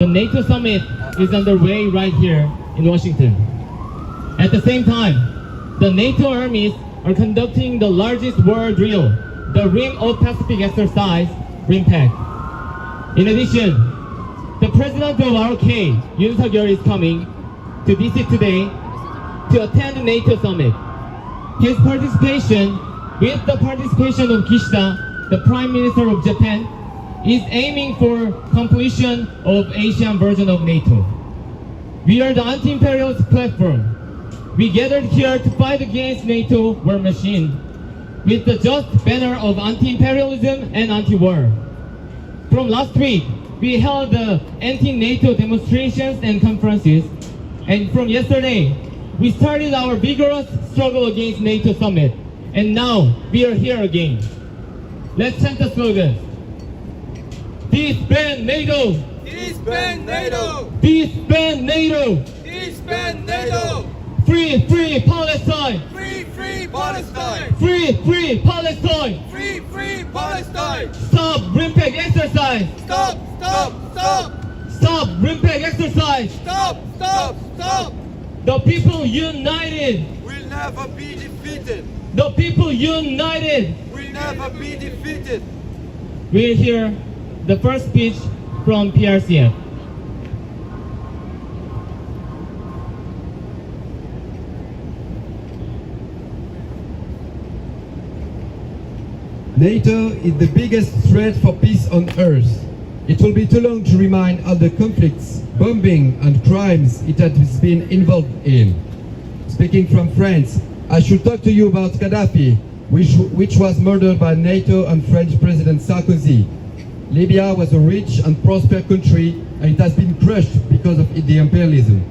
The NATO Summit is underway right here in Washington. At the same time, the NATO armies are conducting the largest war drill, the Rim of Pacific exercise, RIMPAC. In addition, the president of ROK, Yoon Suk-yeol, is coming to DC today to attend the NATO Summit. His participation, with the participation of Kishida, the Prime Minister of Japan, is aiming for completion of Asian version of NATO. We are the anti-imperialist platform. We gathered here to fight against NATO war machine with the just banner of anti-imperialism and anti-war. From last week, we held the anti-NATO demonstrations and conferences, and from yesterday, we started our vigorous struggle against NATO summit, and now we are here again. Let's chant the slogan. Disband NATO! Disband NATO! Disband NATO! Disband NATO! Free, free Palestine! Free, free Palestine! Free, free Palestine! Free, free Palestine! Stop RIMPAC exercise! Stop, stop, stop! Stop RIMPAC exercise! Stop, stop, stop! The people united! Will never be defeated! The people united! Will never be defeated! We'll hear the first speech from PRCF. NATO is the biggest threat for peace on Earth. It will be too long to remind all the conflicts, bombing and crimes it has been involved in. Speaking from France, I should talk to you about Gaddafi, which was murdered by NATO and French President Sarkozy. Libya was a rich and prosperous country, and it has been crushed because of the imperialism.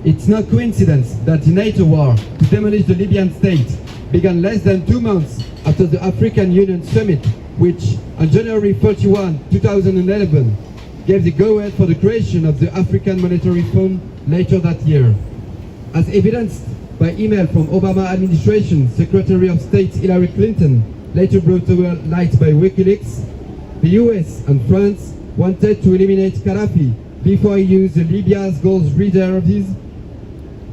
It's no coincidence that the NATO war to demolish the Libyan state began less than 2 months after the African Union Summit, which on January 31, 2011, gave the go-ahead for the creation of the African Monetary Fund later that year. As evidenced by email from Obama administration Secretary of State Hillary Clinton, later brought to light by WikiLeaks, the US and France wanted to eliminate Gaddafi before he used the Libya's gold reserves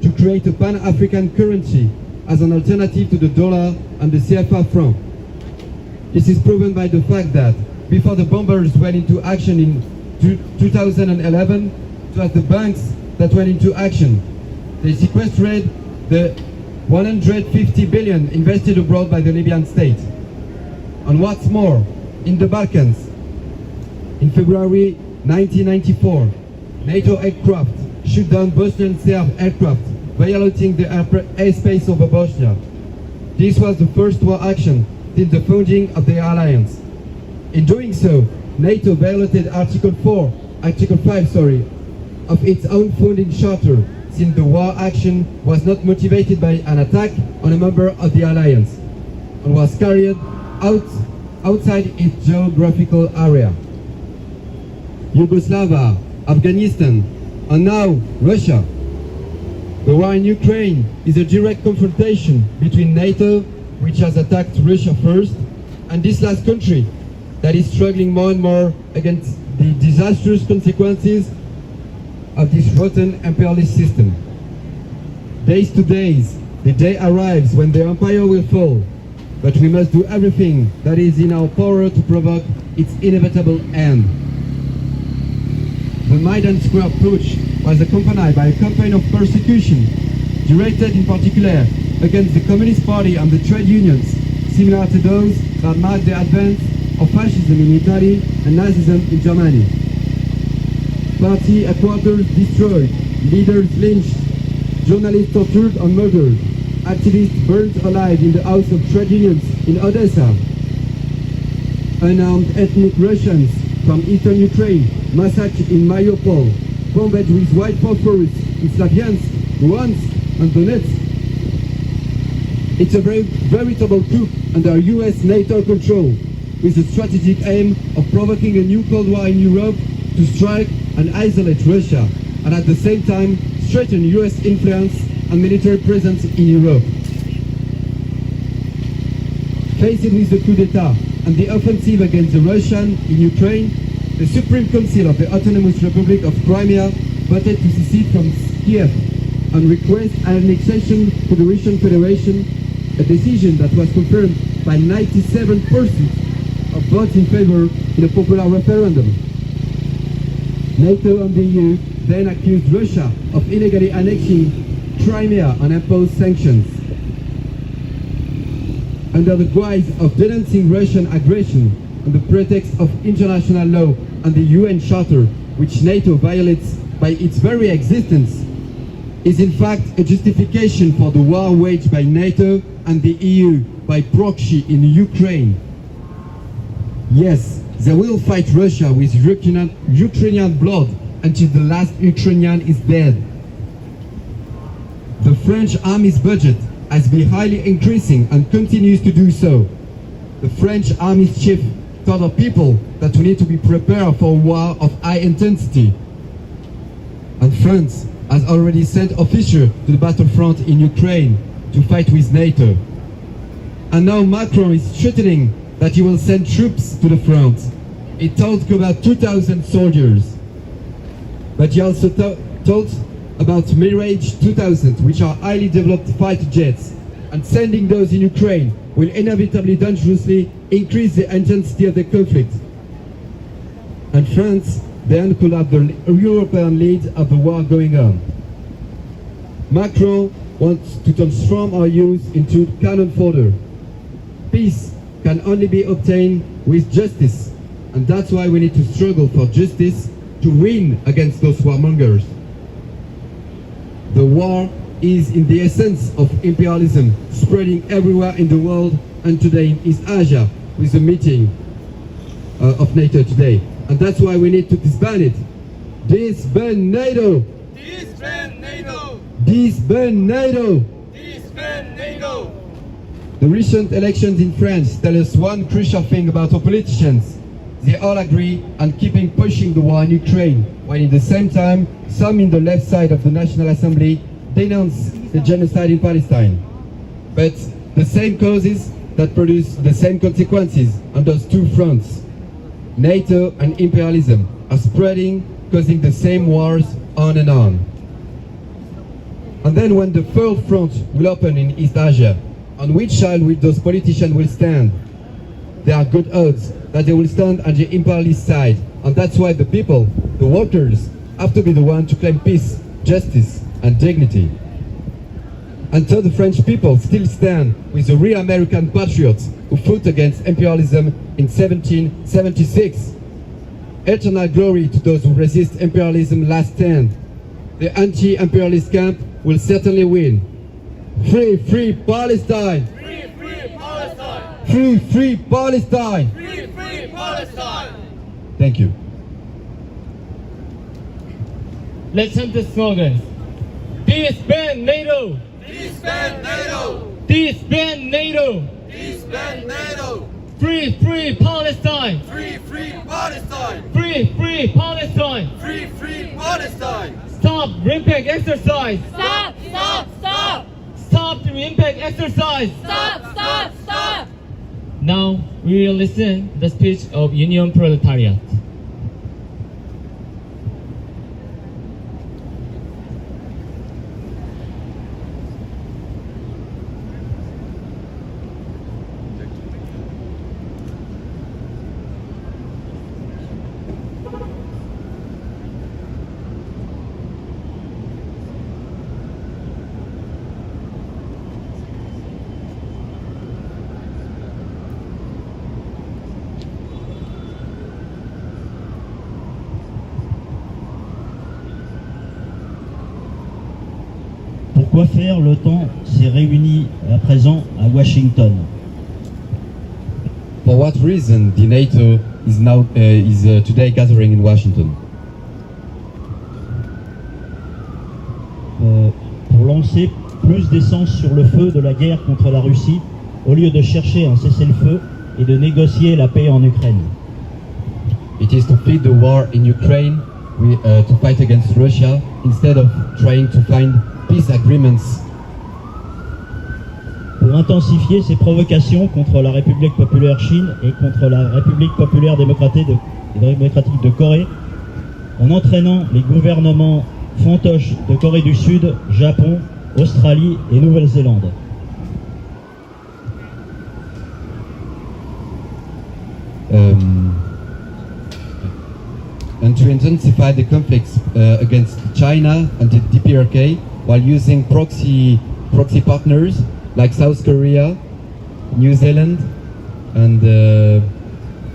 to create a pan-African currency as an alternative to the dollar and the CFA franc. This is proven by the fact that before the bombers went into action in 2011, it was the banks that went into action. They sequestered the 150 billion invested abroad by the Libyan state. And what's more, in the Balkans, in February 1994, NATO aircraft shot down Bosnian Serb aircraft, violating the airspace over Bosnia. This was the first war action since the founding of the alliance. In doing so, NATO violated Article 5 of its own founding charter, since the war action was not motivated by an attack on a member of the alliance and was carried out outside its geographical area. Yugoslavia, Afghanistan, and now Russia. The war in Ukraine is a direct confrontation between NATO, which has attacked Russia first, and this last country that is struggling more and more against the disastrous consequences of this rotten imperialist system. Days to days, the day arrives when the empire will fall, but we must do everything that is in our power to provoke its inevitable end. The Maidan Square approach was accompanied by a campaign of persecution, directed in particular against the Communist Party and the trade unions, similar to those that marked the advance of fascism in Italy and Nazism in Germany. Party headquarters destroyed, leaders lynched, journalists tortured and murdered, activists burnt alive in the house of trade unions in Odessa. Unarmed ethnic Russians from eastern Ukraine massacred in Mariupol, bombed with white phosphorus in Slavyansk, Luhansk and Donetsk. It's a veritable coup under US NATO control, with the strategic aim of provoking a new Cold War in Europe to strike and isolate Russia, and at the same time strengthen US influence and military presence in Europe. Faced with the coup d'etat and the offensive against the Russians in Ukraine, the Supreme Council of the Autonomous Republic of Crimea voted to secede from Kiev and request annexation to the Russian Federation, a decision that was confirmed by 97% of votes in favor in a popular referendum. NATO and the EU then accused Russia of illegally annexing Crimea and imposed sanctions. Under the guise of denouncing Russian aggression on the pretext of international law and the UN Charter, which NATO violates by its very existence, is in fact a justification for the war waged by NATO and the EU by proxy in Ukraine. Yes, they will fight Russia with Ukrainian blood until the last Ukrainian is dead. The French army's budget has been highly increasing and continues to do so. The French army's chief told our people that we need to be prepared for a war of high intensity. And France has already sent officers to the battlefront in Ukraine to fight with NATO. And now Macron is threatening that he will send troops to the front. He talked about 2,000 soldiers. But he also talked about Mirage 2000, which are highly developed fighter jets, and sending those in Ukraine will inevitably dangerously increase the intensity of the conflict. And France then could have the European lead of the war going on. Macron wants to transform our youth into cannon fodder. Peace can only be obtained with justice, and that's why we need to struggle for justice to win against those warmongers. The war is in the essence of imperialism, spreading everywhere in the world, and today in East Asia with the meeting of NATO today. And that's why we need to disband it. Disband NATO! Disband NATO! Disband NATO! Disband NATO! The recent elections in France tell us one crucial thing about our politicians. They all agree on keeping pushing the war in Ukraine, while at the same time, some in the left side of the National Assembly denounce the genocide in Palestine. But the same causes that produce the same consequences on those two fronts, NATO and imperialism, are spreading, causing the same wars on and on. And then when the third front will open in East Asia, on which side will those politicians will stand? There are good odds that they will stand on the imperialist side, and that's why the people, the workers, have to be the ones to claim peace, justice, and dignity. Until the French people still stand with the real American patriots who fought against imperialism in 1776. Eternal glory to those who resist imperialism last stand. The anti-imperialist camp will certainly win. Free, free Palestine! Free, free Palestine! Free, free Palestine! Free, free Palestine! Thank you. Let's chant the slogans. Disband NATO! Disband NATO! Disband NATO! Disband NATO! Free, free Palestine! Free, free Palestine! Free, free Palestine! Free, free Palestine! Stop impact exercise! Stop! Stop! Stop! Stop the impact exercise! Stop! Stop! Stop! Now we will listen to the speech of Union Proletariat. Pourquoi faire? L'OTAN s'est réuni à présent à Washington. For what reason the NATO is now today gathering in Washington? Pour lancer plus d'essence sur le feu de la guerre contre la Russie, au lieu de chercher un cessez-le-feu et de négocier la paix en Ukraine. It is to feed the war in Ukraine, to fight against Russia, instead of trying to find peace agreements. Pour intensifier ses provocations contre la République populaire Chine et contre la République populaire démocratique et démocratique de Corée, en entraînant les gouvernements fantoches de Corée du Sud, Japon, Australie et Nouvelle-Zélande. And to intensify the conflicts against China and the DPRK while using proxy partners like South Korea, New Zealand, and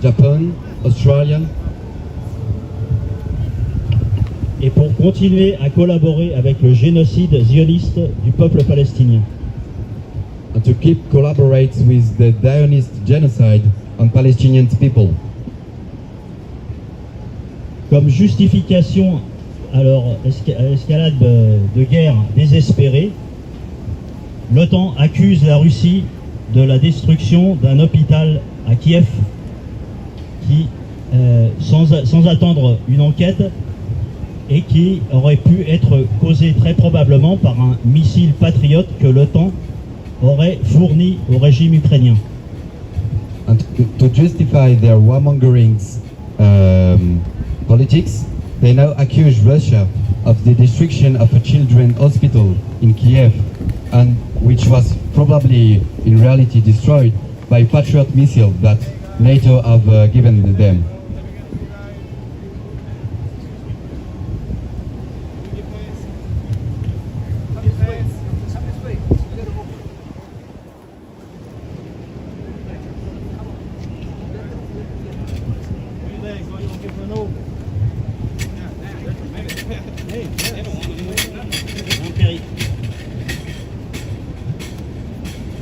Japan, Australia. Et pour continuer à collaborer avec le génocide zioniste du peuple palestinien. And to keep collaborate with the Zionist genocide on Palestinian people. Comme justification à leur escalade de guerre désespérée, l'OTAN accuse la Russie de la destruction d'un hôpital à Kiev qui, sans attendre une enquête, et qui aurait pu être causé très probablement par un missile patriote que l'OTAN aurait fourni au régime ukrainien. And to justify their warmongering politics, they now accuse Russia of the destruction of a children's hospital in Kiev, and which was probably in reality destroyed by Patriot missiles that NATO have given them.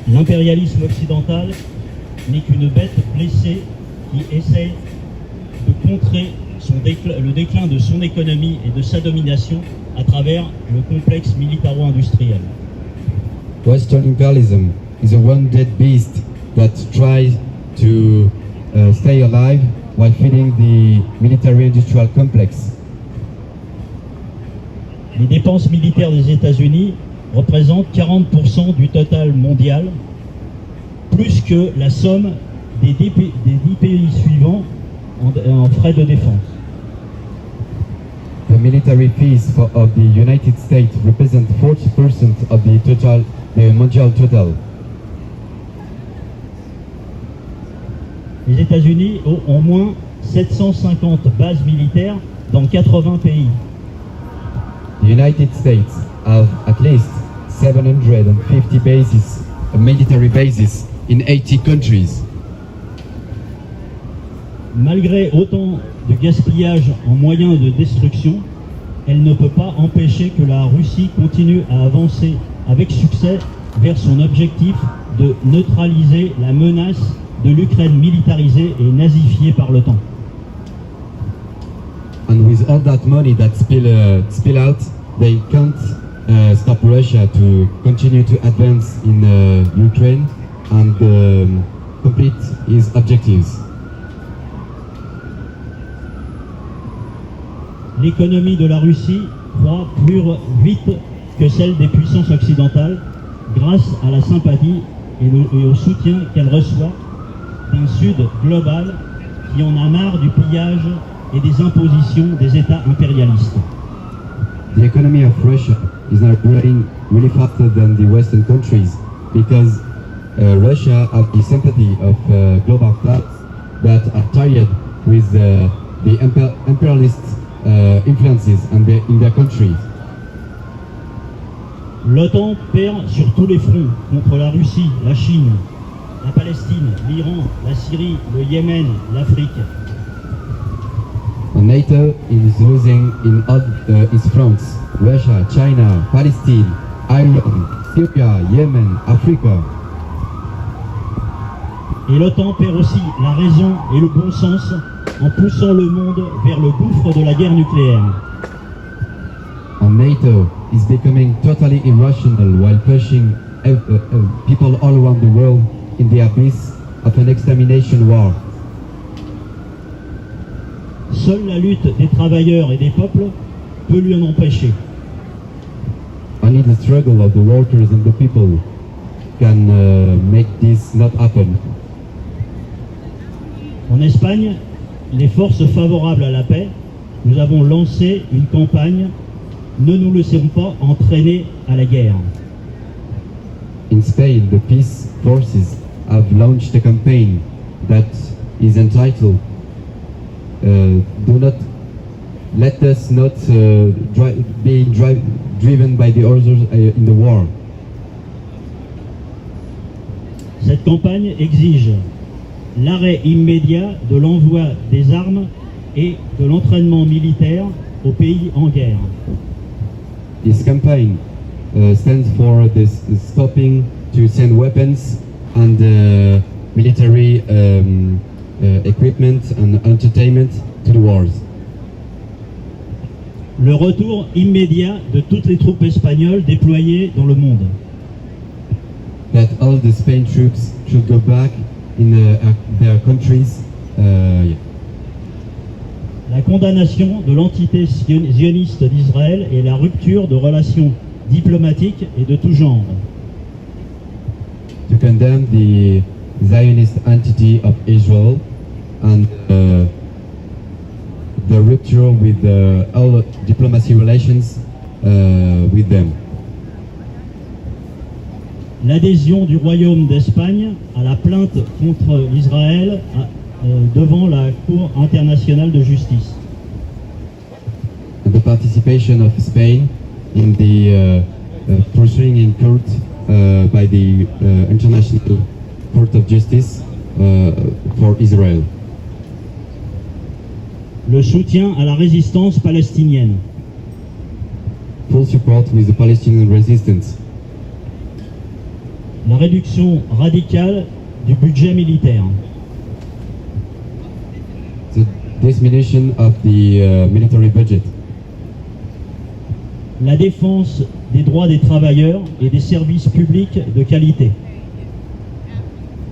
L'impérialisme occidental n'est qu'une bête blessée qui essaie de contrer le déclin de son économie et de sa domination à travers le complexe militaro-industriel. Western imperialism is a one-dead beast that tries to stay alive while feeding the military-industrial complex. Les dépenses militaires des États-Unis représentent 40% du total mondial, plus que la somme des 10 pays suivants en frais de défense. The military fees of the United States represent 40% of the mondial total. Les États-Unis ont au moins 750 bases militaires dans 80 pays. The United States have at least 750 bases, military bases, in 80 countries. Malgré autant de gaspillage en moyens de destruction, elle ne peut pas empêcher que la Russie continue à avancer avec succès vers son objectif de neutraliser la menace de l'Ukraine militarisée et nazifiée par l'OTAN. And with all that money that spill out, they can't stop Russia to continue to advance in Ukraine and complete its objectives. L'économie de la Russie croît plus vite que celle des puissances occidentales grâce à la sympathie et au soutien qu'elle reçoit d'un Sud global qui en a marre du pillage et des impositions des États impérialistes. The economy of Russia is now growing really faster than the Western countries because Russia has the sympathy of global classes that are tired with the imperialist influences in their countries. L'OTAN perd sur tous les fronts contre la Russie, la Chine, la Palestine, l'Iran, la Syrie, le Yémen, l'Afrique. NATO is losing in all its fronts: Russia, China, Palestine, Iran, Syria, Yemen, Africa. Et l'OTAN perd aussi la raison et le bon sens en poussant le monde vers le gouffre de la guerre nucléaire. And NATO is becoming totally irrational while pushing people all around the world in the abyss of an extermination war. Seule la lutte des travailleurs et des peuples peut lui en empêcher. Only the struggle of the workers and the people can make this not happen. En Espagne, les forces favorables à la paix, nous avons lancé une campagne « Ne nous laissons pas entraîner à la guerre ». In Spain, the peace forces have launched a campaign that is entitled "Do not let us not be driven by the others in the war." Cette campagne exige l'arrêt immédiat de l'envoi des armes et de l'entraînement militaire aux pays en guerre. This campaign stands for this stopping to send weapons and military equipment and entertainment to the wars. Le retour immédiat de toutes les troupes espagnoles déployées dans le monde. That all the Spain troops should go back in their countries. La condamnation de l'entité zioniste d'Israël et la rupture de relations diplomatiques et de tout genre. To condemn the Zionist entity of Israel and the rupture with all diplomacy relations with them. L'adhésion du Royaume d'Espagne à la plainte contre Israël devant la Cour internationale de justice. And the participation of Spain in the proceeding in court by the International Court of Justice for Israel. Le soutien à la résistance palestinienne. Full support with the Palestinian resistance. La réduction radicale du budget militaire. The diminution of the military budget. La défense des droits des travailleurs et des services publics de qualité.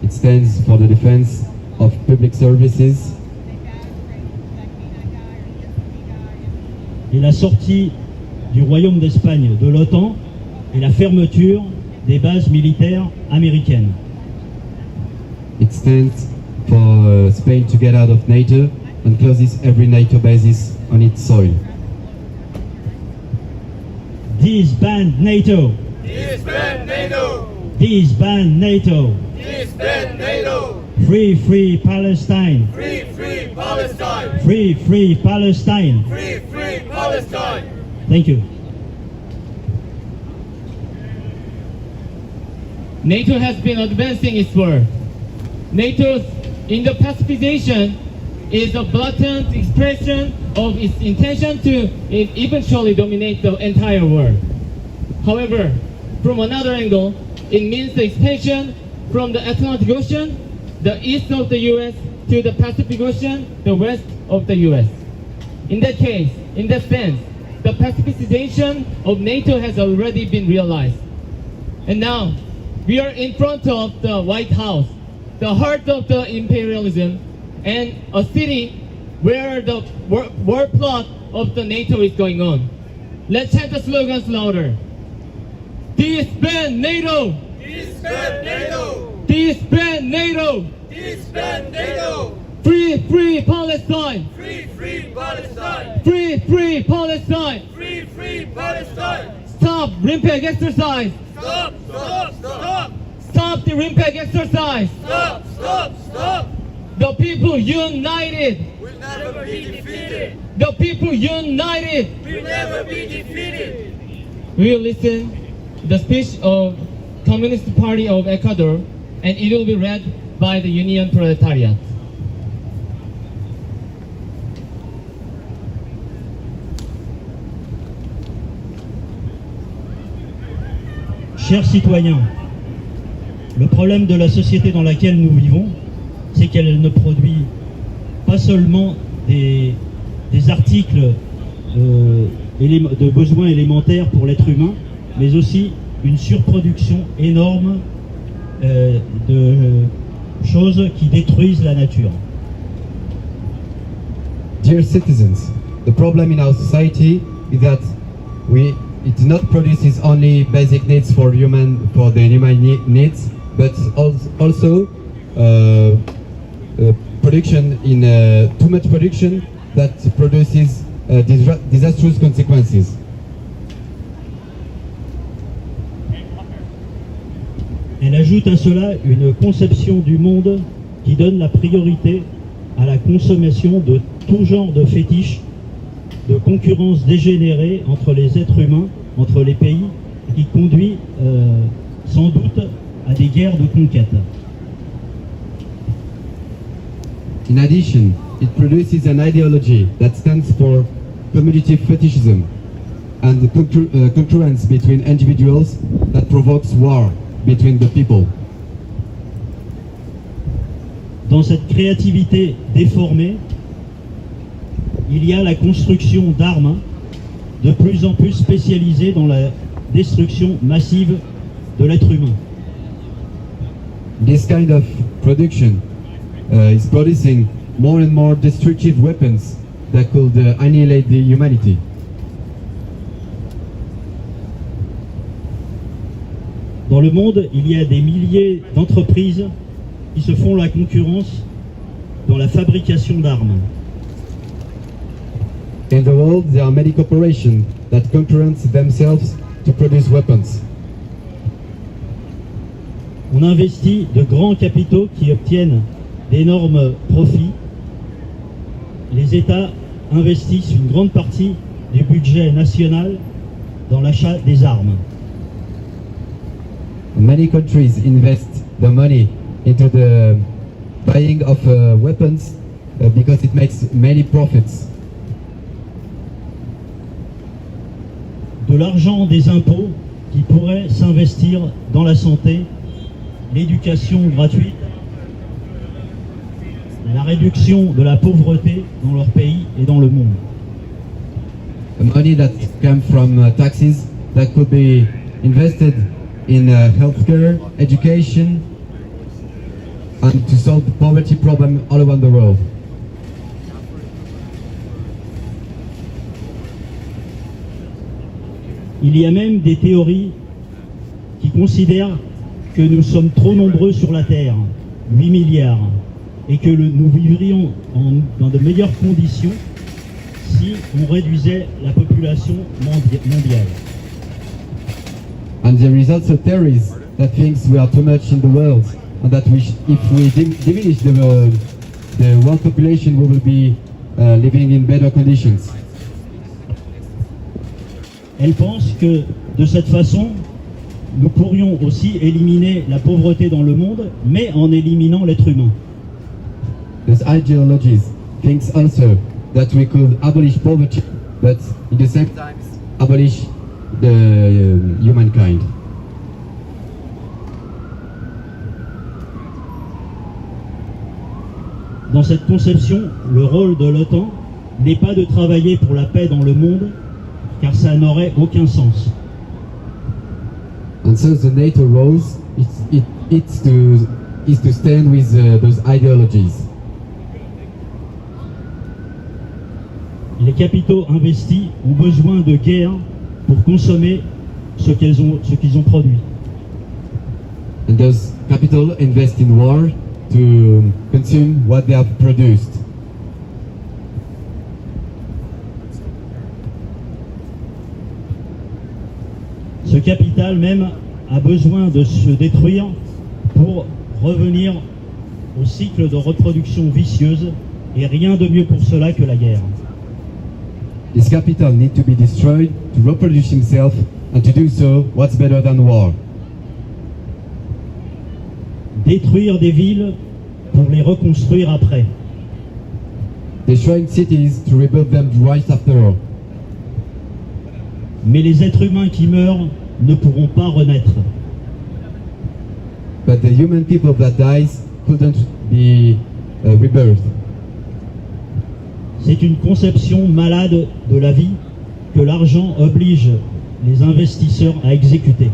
It stands for the defense of public services. Et la sortie du Royaume d'Espagne de l'OTAN et la fermeture des bases militaires américaines. It stands for Spain to get out of NATO and closes every NATO basis on its soil. Disband NATO! Disband NATO! Disband NATO! Disband NATO! Free Palestine! Free Palestine! Free Palestine! Free Palestine! Thank you. NATO has been advancing its work. NATO's Indo-Pacificization is a blatant expression of its intention to eventually dominate the entire world. However, from another angle, it means the expansion from the Atlantic Ocean, the east of the US, to the Pacific Ocean, the west of the US. In that case, in that sense, the pacificization of NATO has already been realized. And now, we are in front of the White House, the heart of the imperialism, and a city where the war plot of the NATO is going on. Let's chant the slogans louder. Disband NATO! Disband NATO! Disband NATO! Disband NATO! Free Palestine! Free Palestine! Free Palestine! Free Palestine! Stop RIMPAC exercise! Stop! Stop the RIMPAC exercise! Stop! The people united! We'll never be defeated! The people united! We'll never be defeated! We will listen to the speech of Communist Party of Ecuador, and it will be read by the Union Proletariat. Chers citoyens, le problème de la société dans laquelle nous vivons, c'est qu'elle ne produit pas seulement des articles de besoins élémentaires pour l'être humain, mais aussi une surproduction énorme de choses qui détruisent la nature. Dear citizens, the problem in our society is that it not produces only basic needs for the human needs, but also production in too much production that produces disastrous consequences. Elle ajoute à cela une conception du monde qui donne la priorité à la consommation de tout genre de fétiches, de concurrence dégénérée entre les êtres humains, entre les pays, et qui conduit sans doute à des guerres de conquête. In addition, it produces an ideology that stands for cumulative fetishism and the concurrence between individuals that provokes war between the people. Dans cette créativité déformée, il y a la construction d'armes de plus en plus spécialisées dans la destruction massive de l'être humain. This kind of production is producing more and more destructive weapons that could annihilate the humanity. Dans le monde, il y a des milliers d'entreprises qui se font la concurrence dans la fabrication d'armes. In the world, there are many corporations that concurrence themselves to produce weapons. On investit de grands capitaux qui obtiennent d'énormes profits. Les États investissent une grande partie du budget national dans l'achat des armes. Many countries invest the money into the buying of weapons because it makes many profits. De l'argent des impôts qui pourrait s'investir dans la santé, l'éducation gratuite, la réduction de la pauvreté dans leur pays et dans le monde. Money that comes from taxes that could be invested in healthcare, education, and to solve the poverty problem all around the world. Il y a même des théories qui considèrent que nous sommes trop nombreux sur la Terre, 8 milliards, et que nous vivrions dans de meilleures conditions si on réduisait la population mondiale. And there is also theories that thinks we are too much in the world, and that if we diminish the world population, we will be living in better conditions. Elle pense que de cette façon, nous pourrions aussi éliminer la pauvreté dans le monde, mais en éliminant l'être humain. These ideologies thinks also that we could abolish poverty, but in the same time abolish the humankind. Dans cette conception, le rôle de l'OTAN n'est pas de travailler pour la paix dans le monde, car ça n'aurait aucun sens. And so the NATO role is to stand with those ideologies. Les capitaux investis ont besoin de guerre pour consommer ce qu'ils ont produit. And those capital invest in war to consume what they have produced. Ce capital même a besoin de se détruire pour revenir au cycle de reproduction vicieuse, et rien de mieux pour cela que la guerre. This capital needs to be destroyed to reproduce himself, and to do so, what's better than war? Détruire des villes pour les reconstruire après. Destroying cities to rebuild them right after all. Mais les êtres humains qui meurent ne pourront pas renaître. But the human people that dies couldn't be rebirthed. C'est une conception malade de la vie que l'argent oblige les investisseurs à exécuter.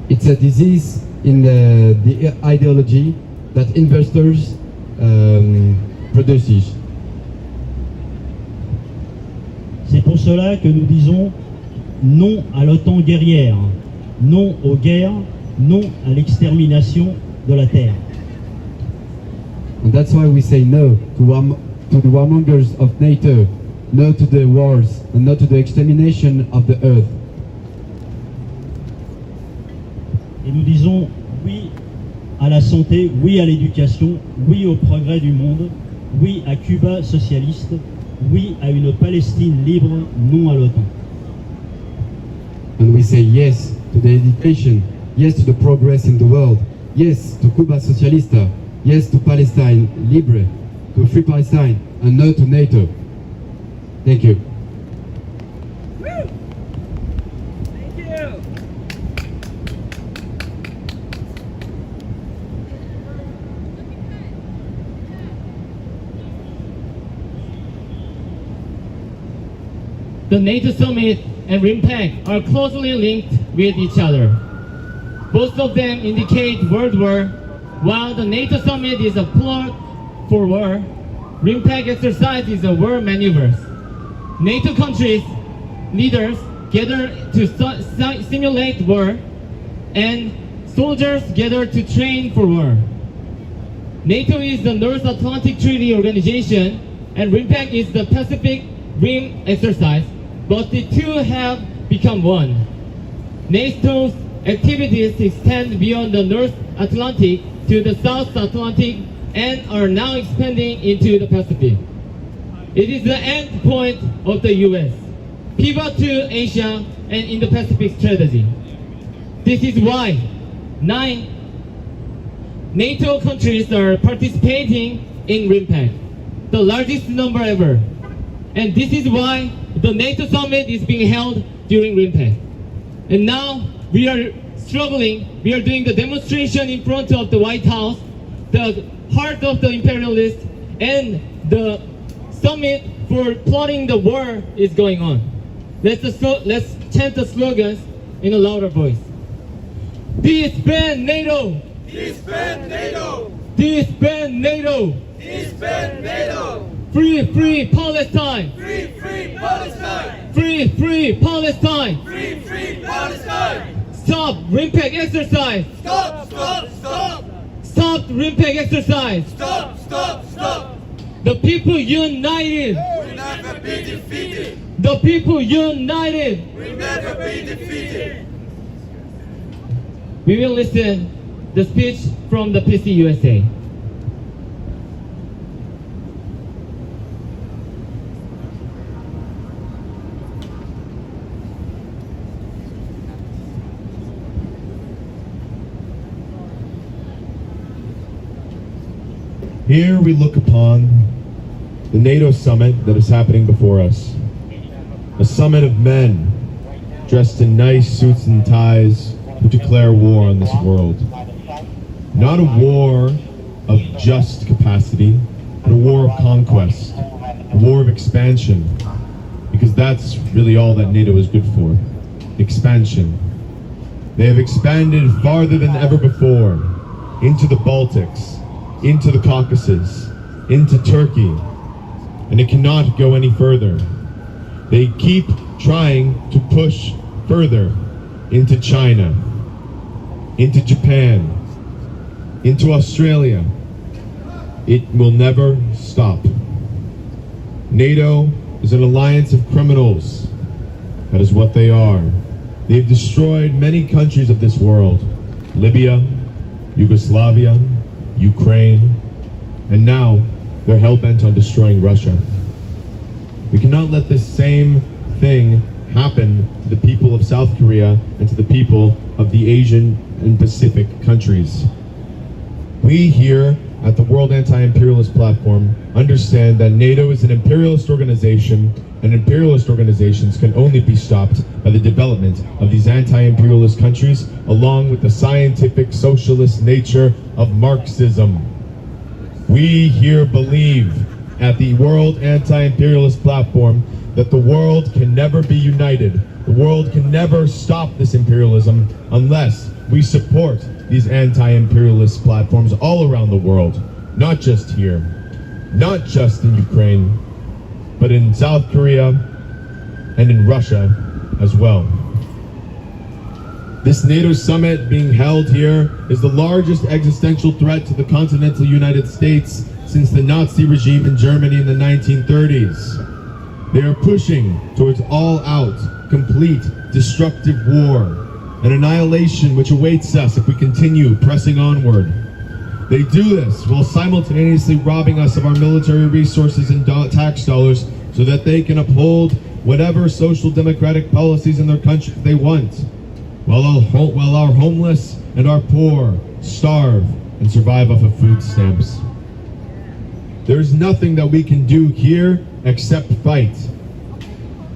It's a disease in the ideology that investors produces. C'est pour cela que nous disons non à l'OTAN guerrière, non aux guerres, non à l'extermination de la Terre. that's why we say no to the warmongers of NATO, no to the wars, and no to the extermination of the earth. Et nous disons oui à la santé, oui à l'éducation, oui au progrès du monde, oui à Cuba socialiste, oui à une Palestine libre, non à l'OTAN. And we say yes to the education, yes to the progress in the world, yes to Cuba Socialista, yes to Palestine Libre, to free Palestine, and no to NATO. Thank you. Thank you. The NATO Summit and RIMPAC are closely linked with each other. Both of them indicate world war, while the NATO Summit is a plot for war. RIMPAC exercise is a war maneuvers. NATO countries, leaders gather to simulate war, and soldiers gather to train for war. NATO is the North Atlantic Treaty Organization, and RIMPAC is the Pacific Rim exercise, but the two have become one. NATO's activities extend beyond the North Atlantic to the South Atlantic and are now expanding into the Pacific. It is the end point of the US, pivot to Asia and Indo-Pacific strategy. This is why 9 NATO countries are participating in RIMPAC, the largest number ever. And this is why the NATO Summit is being held during RIMPAC. And now we are struggling, we are doing the demonstration in front of the White House, the heart of the imperialists, and the summit for plotting the war is going on. Let's chant the slogans in a louder voice. Disband NATO! Disband NATO. Disband NATO! Disband NATO. Free Palestine! Free Palestine. Free Palestine! Free Palestine. Stop RIMPAC exercise! Stop. Stop RIMPAC exercise! Stop. The people united! We'll never be defeated. The people united! We'll never be defeated. We will listen the speech from the PC USA. Here we look upon the NATO summit that is happening before us. A summit of men dressed in nice suits and ties who declare war on this world. Not a war of just capacity, but a war of conquest, a war of expansion, because that's really all that NATO is good for, expansion. They have expanded farther than ever before, into the Baltics, into the Caucasus, into Turkey, and it cannot go any further. They keep trying to push further into China, into Japan, into Australia. It will never stop. NATO is an alliance of criminals. That is what they are. They've destroyed many countries of this world. Libya, Yugoslavia, Ukraine, and now they're hell-bent on destroying Russia. We cannot let this same thing happen to the people of South Korea and to the people of the Asian and Pacific countries. We here at the World Anti-Imperialist Platform understand that NATO is an imperialist organization, and imperialist organizations can only be stopped by the development of these anti-imperialist countries, along with the scientific socialist nature of Marxism. We here believe at the World Anti-Imperialist Platform that the world can never be united. The world can never stop this imperialism unless we support these anti-imperialist platforms all around the world, not just here, not just in Ukraine, but in South Korea and in Russia as well. This NATO summit being held here is the largest existential threat to the continental United States since the Nazi regime in Germany in the 1930s. They are pushing towards all-out, complete, destructive war, an annihilation which awaits us if we continue pressing onward. They do this while simultaneously robbing us of our military resources and tax dollars so that they can uphold whatever social democratic policies in their country they want, while our homeless and our poor starve and survive off of food stamps. There's nothing that we can do here except fight.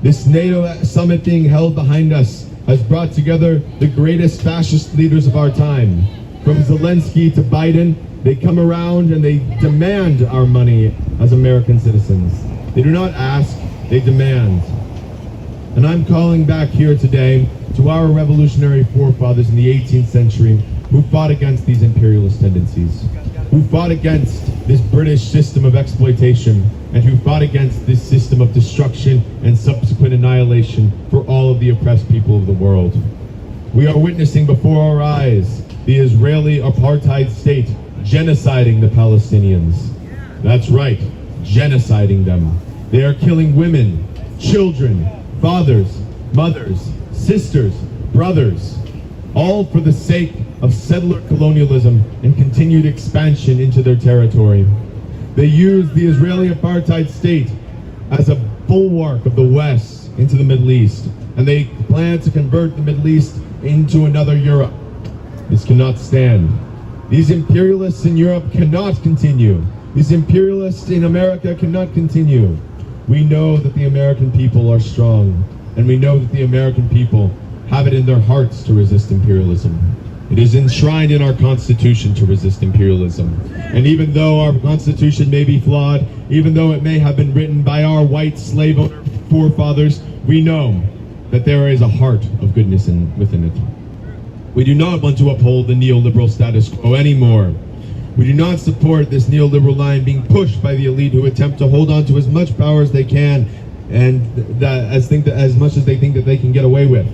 This NATO summit being held behind us has brought together the greatest fascist leaders of our time. From Zelensky to Biden, they come around and they demand our money as American citizens. They do not ask, they demand. And I'm calling back here today to our revolutionary forefathers in the 18th century who fought against these imperialist tendencies, who fought against this British system of exploitation, and who fought against this system of destruction and subsequent annihilation for all of the oppressed people of the world. We are witnessing before our eyes the Israeli apartheid state genociding the Palestinians. That's right, genociding them. They are killing women, children, fathers, mothers, sisters, brothers, all for the sake of settler colonialism and continued expansion into their territory. They use the Israeli apartheid state as a bulwark of the West into the Middle East, and they plan to convert the Middle East into another Europe. This cannot stand. These imperialists in Europe cannot continue. These imperialists in America cannot continue. We know that the American people are strong, and we know that the American people have it in their hearts to resist imperialism. It is enshrined in our Constitution to resist imperialism. And even though our Constitution may be flawed, even though it may have been written by our white slave owner forefathers, we know that there is a heart of goodness within it. We do not want to uphold the neoliberal status quo anymore. We do not support this neoliberal line being pushed by the elite who attempt to hold on to as much power as they can and as much as they think that they can get away with.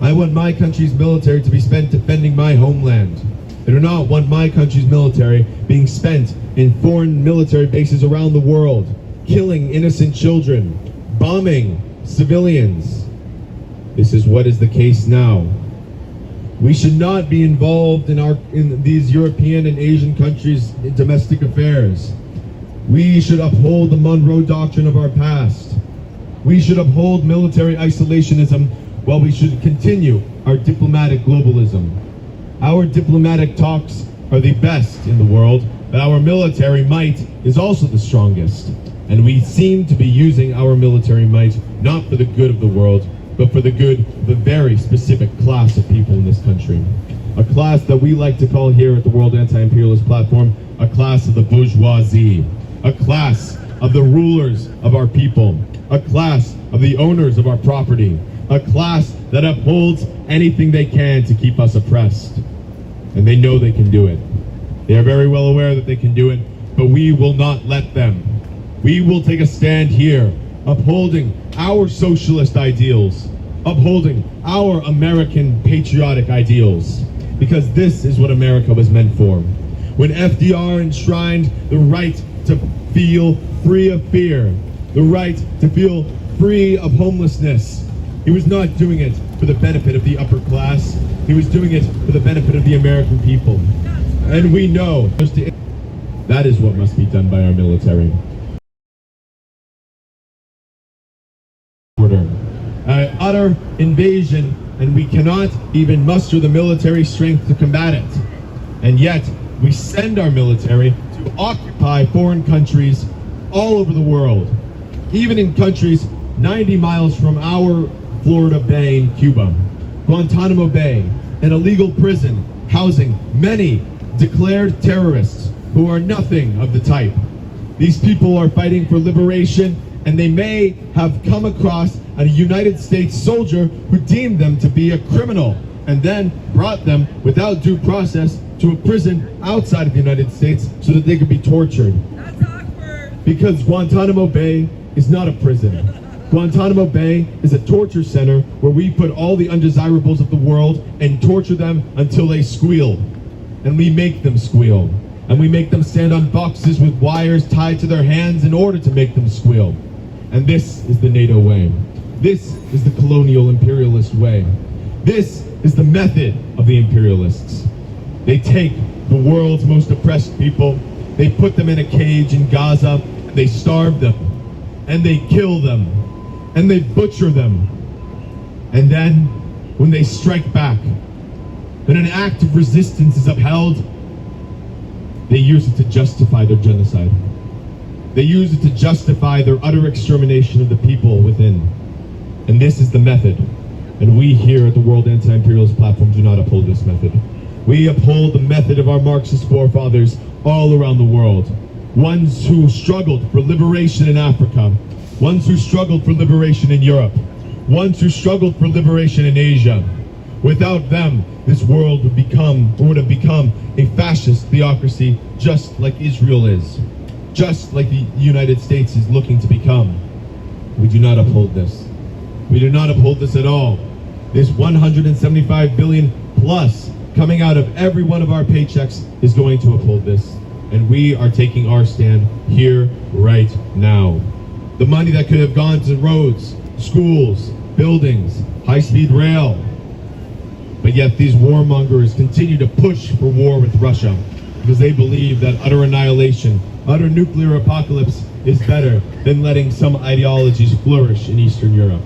I want my country's military to be spent defending my homeland. I do not want my country's military being spent in foreign military bases around the world, killing innocent children, bombing civilians. This is what is the case now. We should not be involved in these European and Asian countries' domestic affairs. We should uphold the Monroe Doctrine of our past. We should uphold military isolationism while we should continue our diplomatic globalism. Our diplomatic talks are the best in the world, but our military might is also the strongest. And we seem to be using our military might not for the good of the world, but for the good of a very specific class of people in this country. A class that we like to call here at the World Anti-Imperialist Platform, a class of the bourgeoisie, a class of the rulers of our people, a class of the owners of our property, a class that upholds anything they can to keep us oppressed. And they know they can do it. They are very well aware that they can do it, but we will not let them. We will take a stand here, upholding our socialist ideals, upholding our American patriotic ideals, because this is what America was meant for. When FDR enshrined the right to feel free of fear, the right to feel free of homelessness, he was not doing it for the benefit of the upper class. He was doing it for the benefit of the American people. And we know that is what must be done by our military. Utter invasion, and we cannot even muster the military strength to combat it. And yet, we send our military to occupy foreign countries all over the world, even in countries 90 miles from our Florida Bay in Cuba. Guantanamo Bay, an illegal prison housing many declared terrorists who are nothing of the type. These people are fighting for liberation, and they may have come across a United States soldier who deemed them to be a criminal and then brought them without due process to a prison outside of the United States so that they could be tortured. That's awkward. Because Guantanamo Bay is not a prison. Guantanamo Bay is a torture center where we put all the undesirables of the world and torture them until they squeal. And we make them squeal. and we make them stand on boxes with wires tied to their hands in order to make them squeal. And this is the NATO way. This is the colonial imperialist way. This is the method of the imperialists. They take the world's most oppressed people, they put them in a cage in Gaza, they starve them, and they kill them, and they butcher them. And then, when they strike back, when an act of resistance is upheld, they use it to justify their genocide. They use it to justify their utter extermination of the people within. And this is the method. And we here at the World Anti-Imperialist Platform do not uphold this method. We uphold the method of our Marxist forefathers all around the world. Ones who struggled for liberation in Africa. Ones who struggled for liberation in Europe. Ones who struggled for liberation in Asia. Without them, this world would have become a fascist theocracy just like Israel is. Just like the United States is looking to become. We do not uphold this. We do not uphold this at all. This 175 billion plus coming out of every one of our paychecks is going to uphold this. And we are taking our stand here right now. The money that could have gone to roads, schools, buildings, high-speed rail. But yet these warmongers continue to push for war with Russia because they believe that utter annihilation, utter nuclear apocalypse is better than letting some ideologies flourish in Eastern Europe.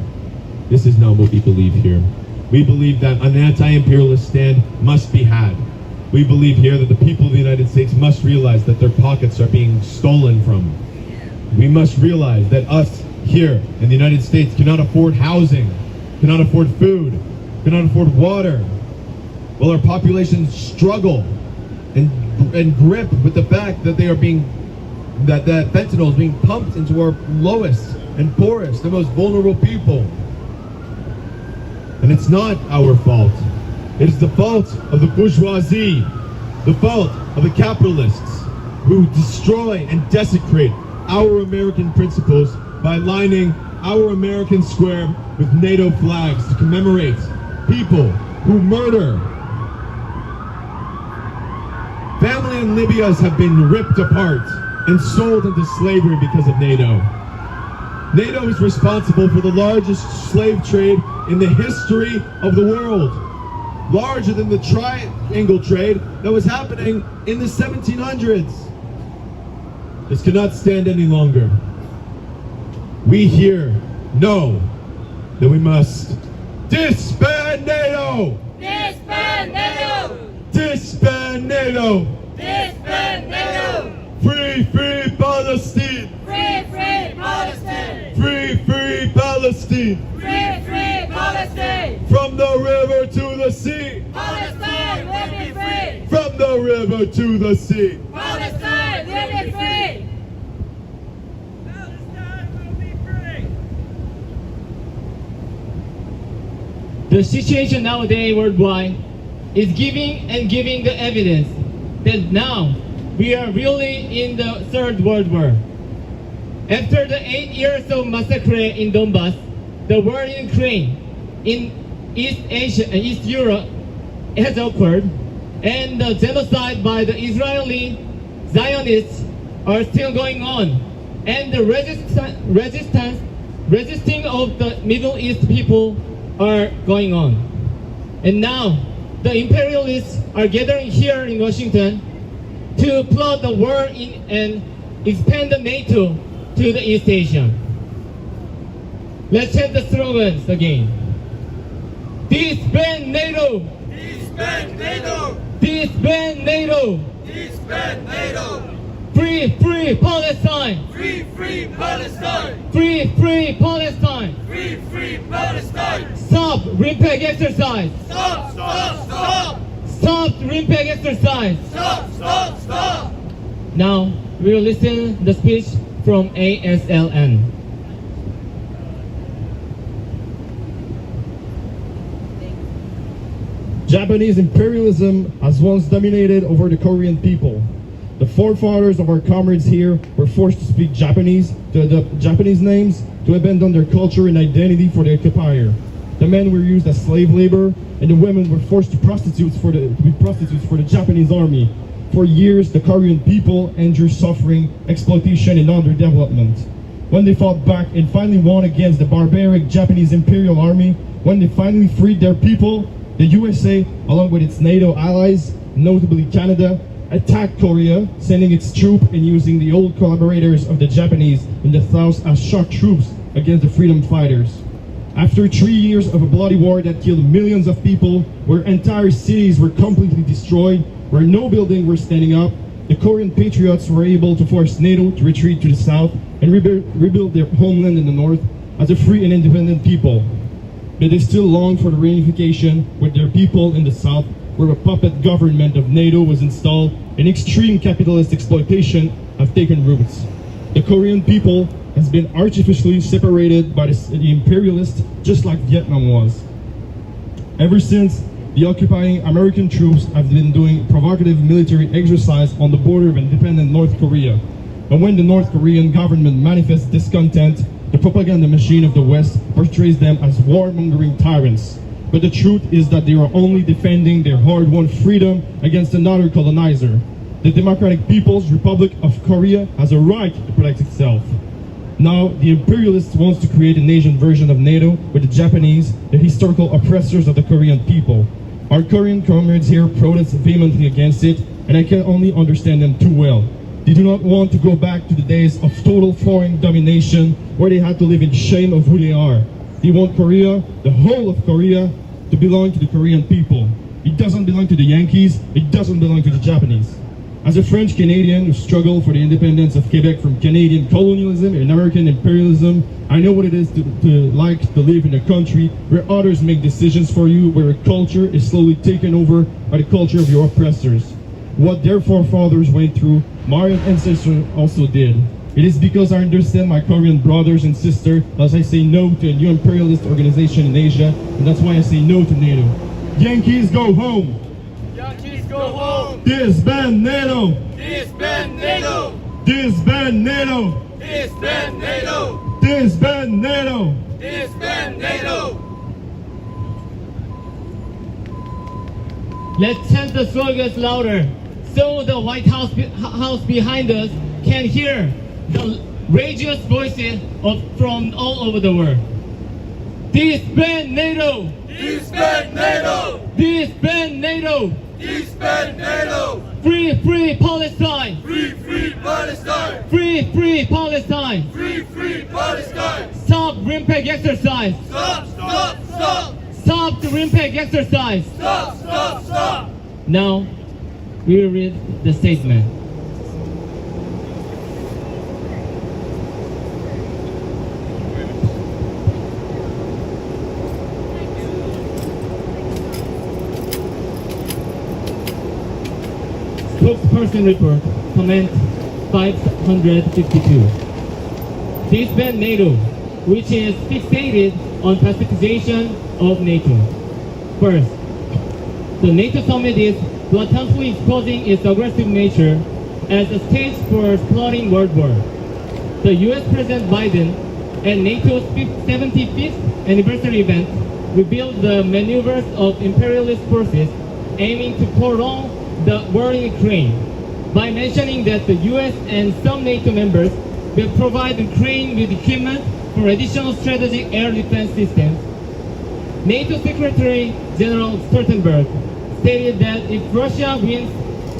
This is not what we believe here. We believe that an anti-imperialist stand must be had. We believe here that the people of the United States must realize that their pockets are being stolen from. We must realize that us here in the United States cannot afford housing, cannot afford food, cannot afford water, while our populations struggle and grip with the fact that they are that fentanyl is being pumped into our lowest and poorest, the most vulnerable people. And it's not our fault. It is the fault of the bourgeoisie, the fault of the capitalists who destroy and desecrate our American principles by lining our American square with NATO flags to commemorate people who murder. Family in Libya have been ripped apart and sold into slavery because of NATO. NATO is responsible for the largest slave trade in the history of the world. Larger than the triangle trade that was happening in the 1700s. This cannot stand any longer. We here know that we must disband NATO! Disband NATO! Disband NATO! Disband NATO! Free, free Palestine! Free, free Palestine! Free, free Palestine! Free, free Palestine! From the river to the sea! Palestine will be free! From the river to the sea! Palestine will be free! The situation nowadays worldwide is giving the evidence that now we are really in the Third World War. After the 8 years of massacre in Donbass, the war in Ukraine, in East Asia and East Europe has occurred, and the genocide by the Israeli Zionists are still going on, and the resisting of the Middle East people are going on. And now the imperialists are gathering here in Washington to plot the war and expand the NATO to the East Asia. Let's chant the slogans again. Disband NATO! Disband NATO! Disband NATO! Disband NATO! Free, free Palestine! Free, free Palestine! Free, free Palestine! Free, free Palestine! Stop RIMPAC exercise! Stop, stop, stop! Stop RIMPAC exercise! Stop, stop, stop! Now, we will listen the speech from ASLN. Japanese imperialism has once dominated over the Korean people. The forefathers of our comrades here were forced to speak Japanese, to adopt Japanese names, to abandon their culture and identity for the occupier. The men were used as slave labor, and the women were forced to be prostitutes for the Japanese army. For years, the Korean people endured suffering, exploitation, and underdevelopment. When they fought back and finally won against the barbaric Japanese Imperial Army, when they finally freed their people, the USA, along with its NATO allies, notably Canada, attacked Korea, sending its troops and using the old collaborators of the Japanese in the South as shock troops against the freedom fighters. After 3 years of a bloody war that killed millions of people, where entire cities were completely destroyed, where no buildings were standing up, the Korean patriots were able to force NATO to retreat to the south and rebuild their homeland in the north as a free and independent people. But they still long for the reunification with their people in the south, where a puppet government of NATO was installed and extreme capitalist exploitation have taken roots. The Korean people has been artificially separated by the imperialists, just like Vietnam was. Ever since, the occupying American troops have been doing provocative military exercise on the border of independent North Korea. And when the North Korean government manifests discontent, the propaganda machine of the West portrays them as warmongering tyrants. But the truth is that they are only defending their hard-won freedom against another colonizer. The Democratic People's Republic of Korea has a right to protect itself. Now, the imperialists want to create an Asian version of NATO with the Japanese, the historical oppressors of the Korean people. Our Korean comrades here protest vehemently against it, and I can only understand them too well. They do not want to go back to the days of total foreign domination where they had to live in shame of who they are. They want Korea, the whole of Korea, to belong to the Korean people. It doesn't belong to the Yankees, it doesn't belong to the Japanese. As a French Canadian who struggled for the independence of Quebec from Canadian colonialism and American imperialism, I know what it is to live in a country where others make decisions for you, where a culture is slowly taken over by the culture of your oppressors. What their forefathers went through, my ancestors also did. It is because I understand my Korean brothers and sisters as I say no to a new imperialist organization in Asia, and that's why I say no to NATO. Yankees go home! Yankees go home! Disband NATO! Disband NATO! Disband NATO! Disband NATO! Disband NATO! Disband NATO! Let's chant the slogans louder so the White House behind us can hear the raucous voices from all over the world. Disband NATO! Disband NATO! Disband NATO! Disband NATO! Free, free Palestine! Free, free Palestine! Free, free Palestine! Free, free Palestine! Stop RIMPAC exercise! Stop, stop, stop! Stop the RIMPAC exercise! Stop, stop, stop! Now, we will read the statement. Spokesperson report, comment 552. Disband NATO, which is fixated on pacificization of NATO. First, the NATO summit is blatantly exposing its aggressive nature as a stage for plotting world war. The US President Biden and NATO's 75th anniversary event revealed the maneuvers of imperialist forces aiming to prolong the war in Ukraine by mentioning that the US and some NATO members will provide Ukraine with equipment for additional strategic air defense systems. NATO Secretary General Stoltenberg stated that if Russia wins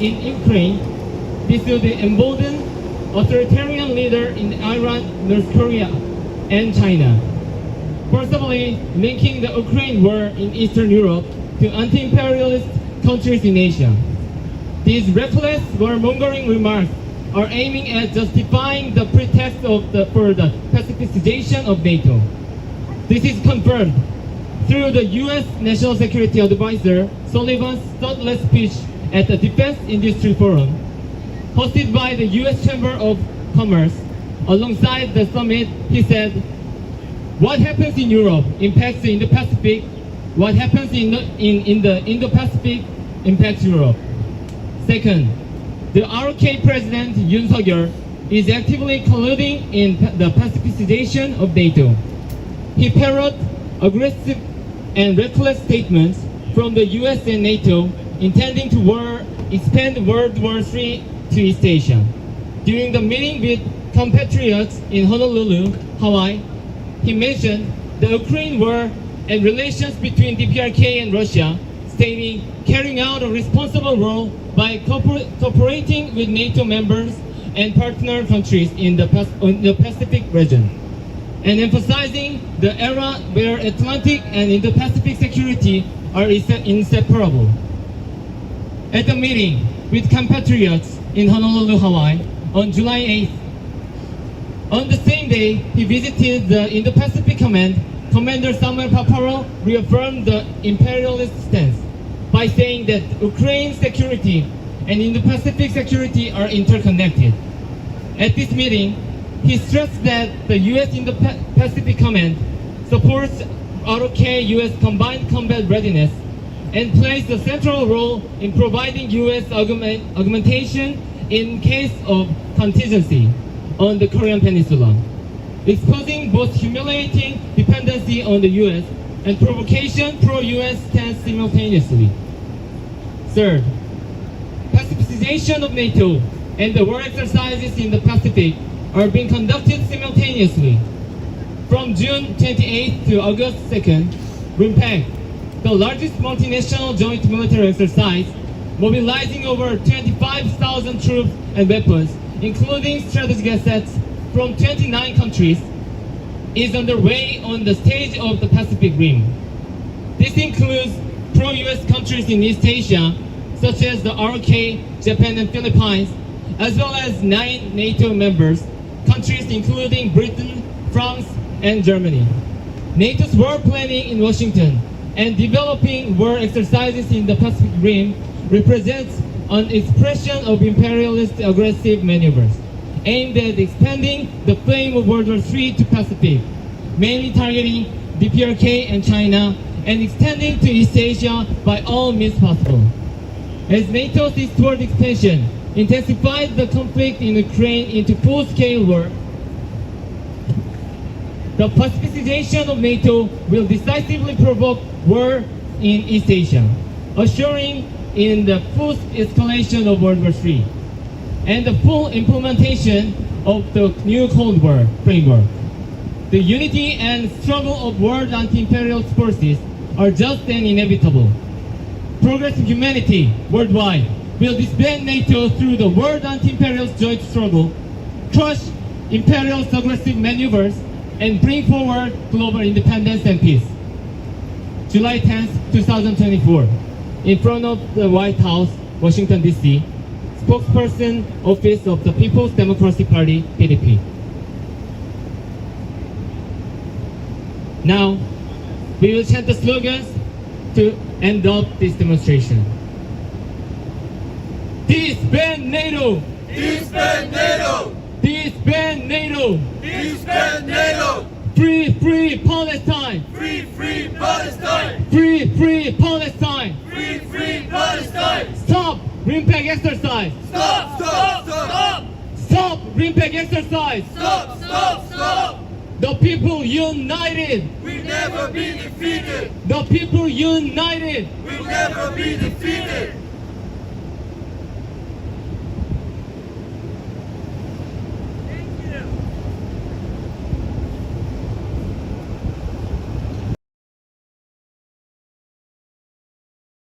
in Ukraine, this will embolden authoritarian leader in Iran, North Korea, and China, forcibly linking the Ukraine war in Eastern Europe to anti-imperialist countries in Asia. These reckless warmongering remarks are aiming at justifying the pretext for the pacificization of NATO. This is confirmed through the U.S. National Security Advisor Sullivan's thoughtless speech at the Defense Industry Forum, hosted by the U.S. Chamber of Commerce. Alongside the summit, he said, "What happens in Europe impacts the Indo-Pacific. What happens in the Indo-Pacific impacts Europe." Second, the ROK President Yoon Suk-yeol is actively colluding in the pacificization of NATO. He parroted aggressive and reckless statements from the US and NATO intending to expand World War III to East Asia. During the meeting with compatriots in Honolulu, Hawaii, he mentioned the Ukraine war and relations between DPRK and Russia, stating carrying out a responsible role by cooperating with NATO members and partner countries in the Pacific region, and emphasizing the era where Atlantic and Indo-Pacific security are inseparable. At the meeting with compatriots in Honolulu, Hawaii, on July 8th, on the same day, he visited the Indo-Pacific Command. Commander Samuel Paparo reaffirmed the imperialist stance by saying that Ukraine's security and Indo-Pacific security are interconnected. At this meeting, he stressed that the US Indo-Pacific Command supports ROK-US combined combat readiness and plays a central role in providing US augmentation in case of contingency on the Korean Peninsula, exposing both humiliating dependency on the US and provocation pro-US stance simultaneously. Third, pacificization of NATO and the war exercises in the Pacific are being conducted simultaneously. From June 28th to August 2nd, ROK-US, the largest multinational joint military exercise, mobilizing over 25,000 troops and weapons, including strategic assets from 29 countries, is underway on the stage of the Pacific Rim. This includes pro-US countries in East Asia, such as the ROK, Japan, and Philippines, as well as 9 NATO members, countries including Britain, France, and Germany. NATO's war planning in Washington and developing war exercises in the Pacific Rim represents an expression of imperialist aggressive maneuvers aimed at expanding the flame of World War III to Pacific, mainly targeting DPRK and China, and extending to East Asia by all means possible. As NATO's eastward expansion intensified the conflict in Ukraine into full-scale war, the pacificization of NATO will decisively provoke war in East Asia, assuring in the full escalation of World War III and the full implementation of the new Cold War framework. The unity and struggle of world anti-imperialist forces are just and inevitable. Progressive humanity worldwide will disband NATO through the world anti-imperialist joint struggle, crush imperialist aggressive maneuvers, and bring forward global independence and peace. July 10th, 2024, in front of the White House, Washington, D.C., Spokesperson, Office of the People's Democratic Party, PDP. Now, we will chant the slogans to end up this demonstration. Disband NATO! Disband NATO! Disband NATO! Disband NATO! Free, free Palestine! Free, free Palestine! Free, free Palestine! Free, free Palestine! Stop RIMPAC exercise! Stop, stop, stop! Stop RIMPAC exercise! Stop, stop, stop! The people united! We'll never be defeated! The people united! We'll never be defeated!